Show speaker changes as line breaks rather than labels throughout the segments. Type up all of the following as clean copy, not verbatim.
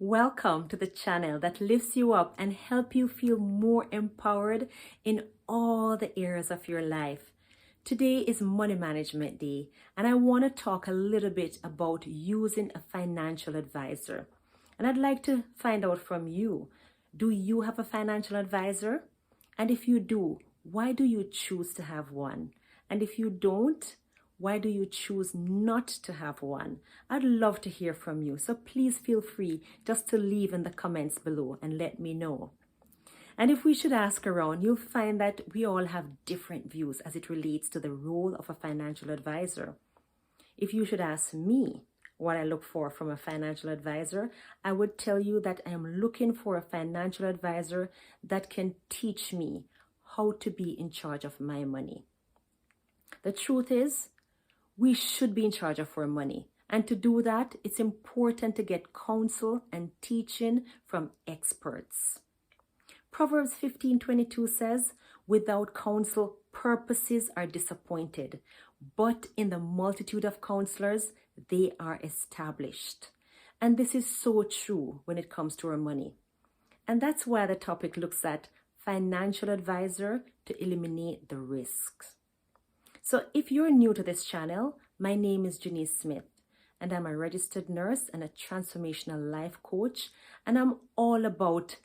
Welcome to the channel that lifts you up and help you feel more empowered in all the areas of your life. Today is Money Management Day, and I want to talk a little bit about using a financial advisor. And I'd like to find out from you, do you have a financial advisor? And if you do, why do you choose to have one? And if you don't, why do you choose not to have one? I'd love to hear from you. So please feel free just to leave in the comments below and let me know. And if we should ask around, you'll find that we all have different views as it relates to the role of a financial advisor. If you should ask me what I look for from a financial advisor, I would tell you that I am looking for a financial advisor that can teach me how to be in charge of my money. The truth is, we should be in charge of our money. And to do that, it's important to get counsel and teaching from experts. Proverbs 15:22 says, "Without counsel, purposes are disappointed, but in the multitude of counselors, they are established." And this is so true when it comes to our money. And that's why the topic looks at financial advisor to eliminate the risks. So if you're new to this channel, my name is Genese Smith, and I'm a registered nurse and a transformational life coach, and I'm all about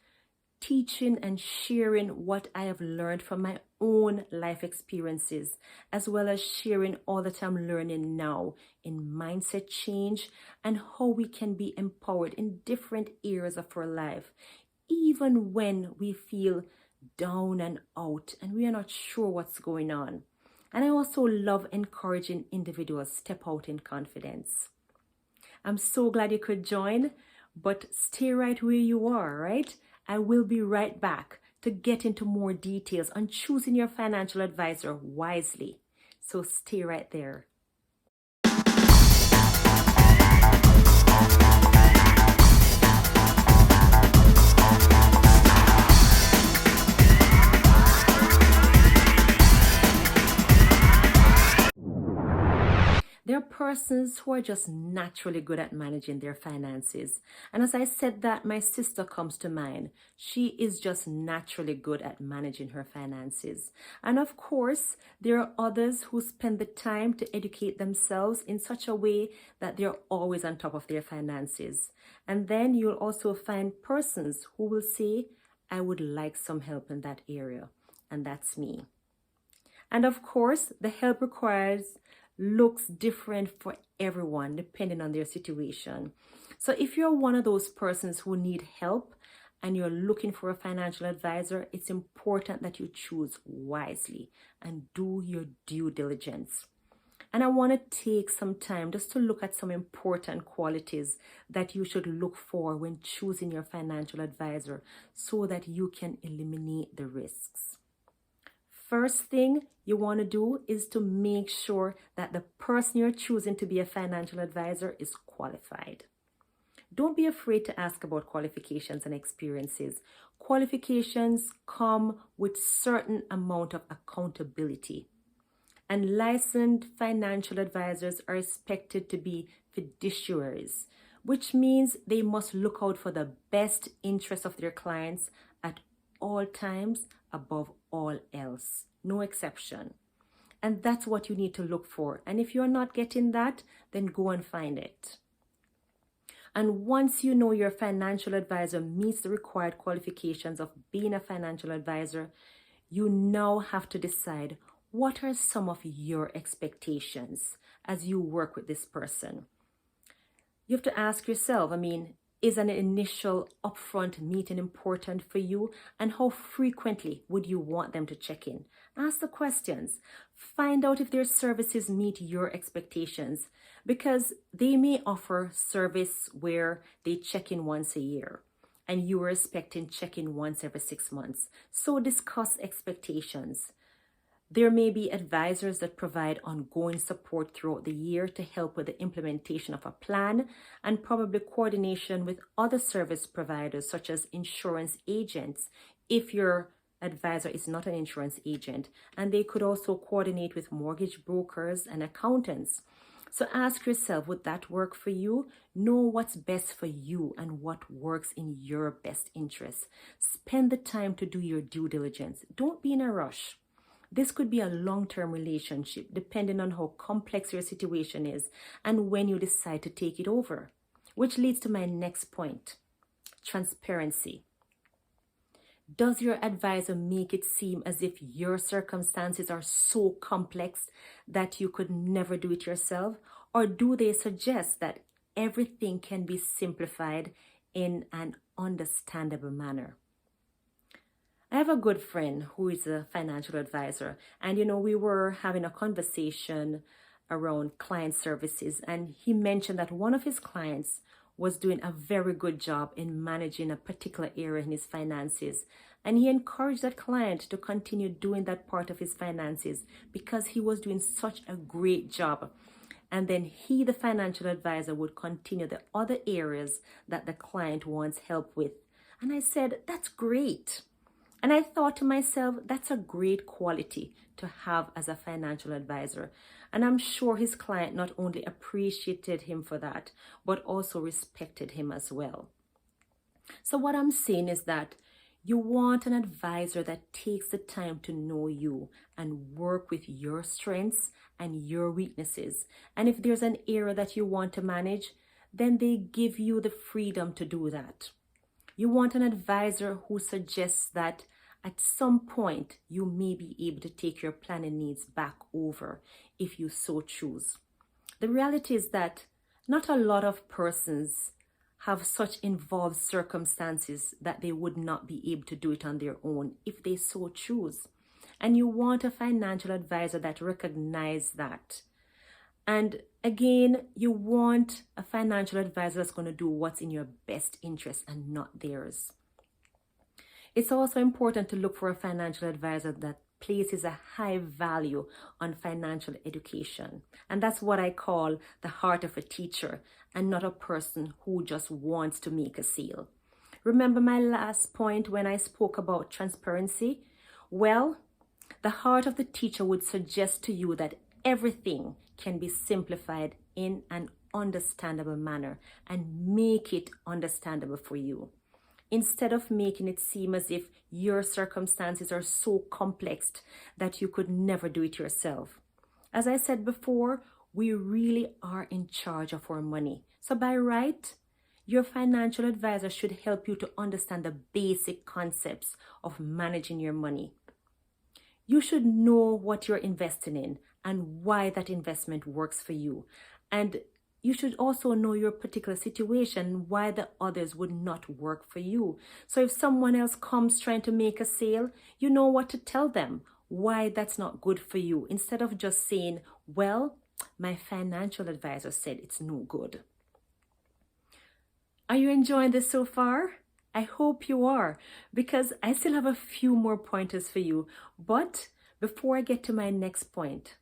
teaching and sharing what I have learned from my own life experiences, as well as sharing all that I'm learning now in mindset change and how we can be empowered in different areas of our life, even when we feel down and out and we are not sure what's going on. And I also love encouraging individuals step out in confidence. I'm so glad you could join, but stay right where you are, right? I will be right back to get into more details on choosing your financial advisor wisely. So stay right there. There are persons who are just naturally good at managing their finances. And as I said that, my sister comes to mind. She is just naturally good at managing her finances. And of course, there are others who spend the time to educate themselves in such a way that they're always on top of their finances. And then you'll also find persons who will say, "I would like some help in that area." And that's me. And of course, the help requires looks different for everyone depending on their situation. So if you're one of those persons who need help and you're looking for a financial advisor, it's important that you choose wisely and do your due diligence. And I want to take some time just to look at some important qualities that you should look for when choosing your financial advisor so that you can eliminate the risks. First thing you want to do is to make sure that the person you're choosing to be a financial advisor is qualified. Don't be afraid to ask about qualifications and experiences. Qualifications come with certain amount of accountability. And licensed financial advisors are expected to be fiduciaries, which means they must look out for the best interests of their clients at all times, above all else, no exception. And that's what you need to look for. And if you're not getting that, then go and find it. And once you know your financial advisor meets the required qualifications of being a financial advisor, you now have to decide what are some of your expectations as you work with this person. You have to ask yourself, is an initial upfront meeting important for you? And how frequently would you want them to check in? Ask the questions. Find out if their services meet your expectations, because they may offer service where they check in once a year and you are expecting check-in once every 6 months. So discuss expectations. There may be advisors that provide ongoing support throughout the year to help with the implementation of a plan, and probably coordination with other service providers such as insurance agents if your advisor is not an insurance agent. And they could also coordinate with mortgage brokers and accountants. So ask yourself, would that work for you? Know what's best for you and what works in your best interest. Spend the time to do your due diligence. Don't be in a rush. This could be a long-term relationship depending on how complex your situation is and when you decide to take it over. Which leads to my next point, transparency. Does your advisor make it seem as if your circumstances are so complex that you could never do it yourself? Or do they suggest that everything can be simplified in an understandable manner? I have a good friend who is a financial advisor, and we were having a conversation around client services, and he mentioned that one of his clients was doing a very good job in managing a particular area in his finances. And he encouraged that client to continue doing that part of his finances because he was doing such a great job. And then he, the financial advisor, would continue the other areas that the client wants help with. And I said, that's great. And I thought to myself, that's a great quality to have as a financial advisor. And I'm sure his client not only appreciated him for that, but also respected him as well. So what I'm saying is that you want an advisor that takes the time to know you and work with your strengths and your weaknesses. And if there's an area that you want to manage, then they give you the freedom to do that. You want an advisor who suggests that at some point you may be able to take your planning needs back over if you so choose. The reality is that not a lot of persons have such involved circumstances that they would not be able to do it on their own if they so choose. And you want a financial advisor that recognizes that. And again, you want a financial advisor that's going to do what's in your best interest and not theirs. It's also important to look for a financial advisor that places a high value on financial education. And that's what I call the heart of a teacher and not a person who just wants to make a sale. Remember my last point when I spoke about transparency? Well, the heart of the teacher would suggest to you that everything can be simplified in an understandable manner and make it understandable for you, instead of making it seem as if your circumstances are so complex that you could never do it yourself. As I said before, we really are in charge of our money. So by right, your financial advisor should help you to understand the basic concepts of managing your money. You should know what you're investing in and why that investment works for you. And you should also know your particular situation, why the others would not work for you. So if someone else comes trying to make a sale, you know what to tell them, why that's not good for you, instead of just saying, well, my financial advisor said it's no good. Are you enjoying this so far? I hope you are, because I still have a few more pointers for you. But before I get to my next point,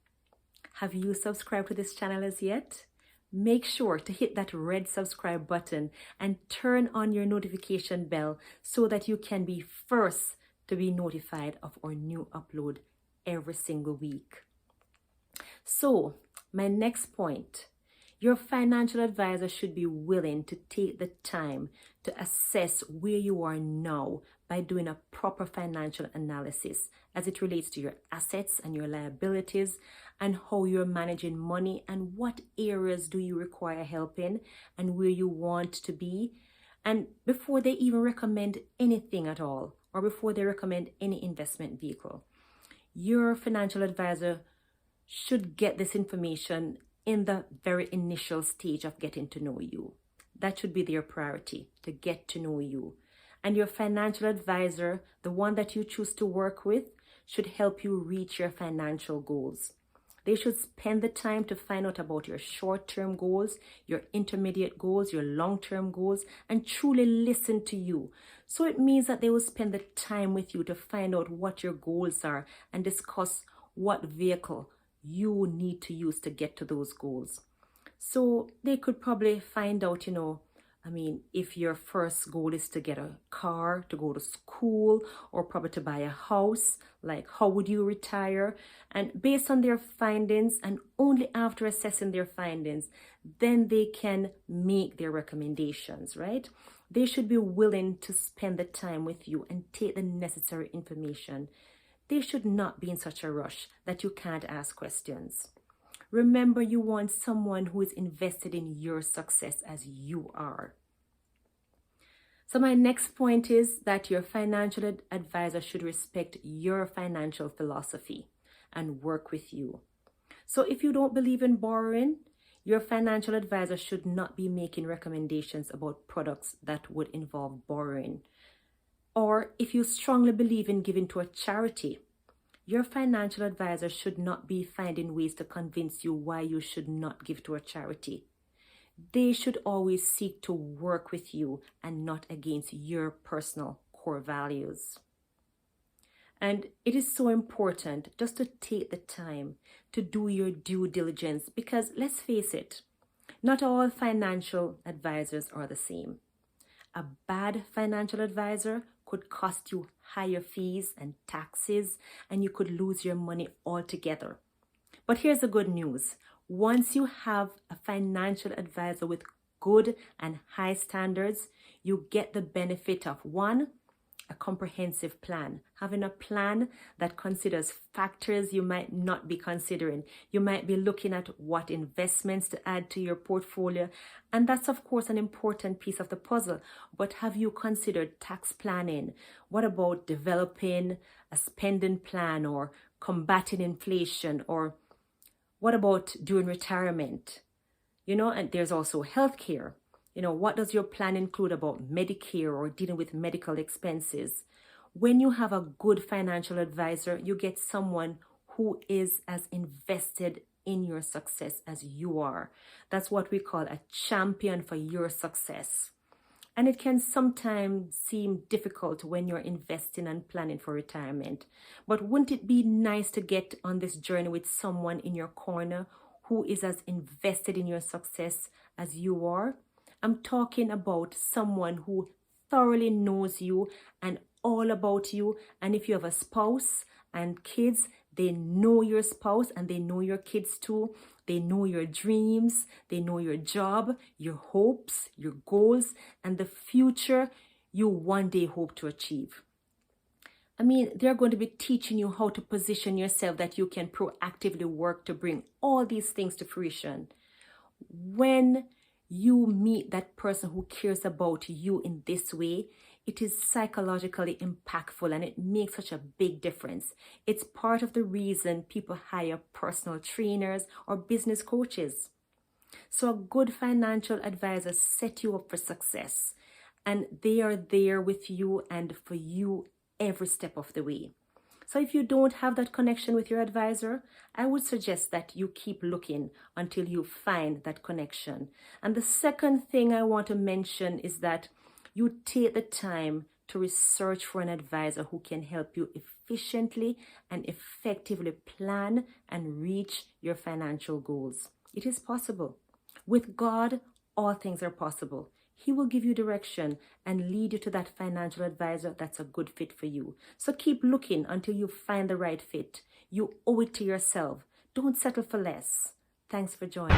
have you subscribed to this channel as yet? Make sure to hit that red subscribe button and turn on your notification bell so that you can be first to be notified of our new upload every single week. So, my next point, your financial advisor should be willing to take the time to assess where you are now by doing a proper financial analysis as it relates to your assets and your liabilities and how you're managing money and what areas do you require help in and where you want to be. And before they even recommend anything at all or before they recommend any investment vehicle, your financial advisor should get this information in the very initial stage of getting to know you. That should be their priority, to get to know you. And your financial advisor, the one that you choose to work with, should help you reach your financial goals. They should spend the time to find out about your short-term goals, your intermediate goals, your long-term goals, and truly listen to you. So it means that they will spend the time with you to find out what your goals are and discuss what vehicle you need to use to get to those goals. So they could probably find out, I mean, if your first goal is to get a car, to go to school, or probably to buy a house, like how would you retire? And based on their findings, and only after assessing their findings, then they can make their recommendations, right? They should be willing to spend the time with you and take the necessary information. They should not be in such a rush that you can't ask questions. Remember, you want someone who is invested in your success as you are. So my next point is that your financial advisor should respect your financial philosophy and work with you. So if you don't believe in borrowing, your financial advisor should not be making recommendations about products that would involve borrowing. Or if you strongly believe in giving to a charity, your financial advisor should not be finding ways to convince you why you should not give to a charity. They should always seek to work with you and not against your personal core values. And it is so important just to take the time to do your due diligence, because let's face it, not all financial advisors are the same. A bad financial advisor could cost you higher fees and taxes, and you could lose your money altogether. But here's the good news. Once you have a financial advisor with good and high standards, you get the benefit of one, a comprehensive plan. Having a plan that considers factors you might not be considering. You might be looking at what investments to add to your portfolio. And that's, of course, an important piece of the puzzle. But have you considered tax planning? What about developing a spending plan or combating inflation? Or what about during retirement? And there's also healthcare. What does your plan include about Medicare or dealing with medical expenses? When you have a good financial advisor, you get someone who is as invested in your success as you are. That's what we call a champion for your success. And it can sometimes seem difficult when you're investing and planning for retirement. But wouldn't it be nice to get on this journey with someone in your corner who is as invested in your success as you are? I'm talking about someone who thoroughly knows you and all about you. And if you have a spouse and kids, they know your spouse and they know your kids too. They know your dreams, they know your job, your hopes, your goals, and the future you one day hope to achieve. I mean, they're going to be teaching you how to position yourself that you can proactively work to bring all these things to fruition. When you meet that person who cares about you in this way, it is psychologically impactful and it makes such a big difference. It's part of the reason people hire personal trainers or business coaches. So a good financial advisor set you up for success, and they are there with you and for you every step of the way. So if you don't have that connection with your advisor, I would suggest that you keep looking until you find that connection. And the second thing I want to mention is that you take the time to research for an advisor who can help you efficiently and effectively plan and reach your financial goals. It is possible. With God, all things are possible. He will give you direction and lead you to that financial advisor that's a good fit for you. So keep looking until you find the right fit. You owe it to yourself. Don't settle for less. Thanks for joining.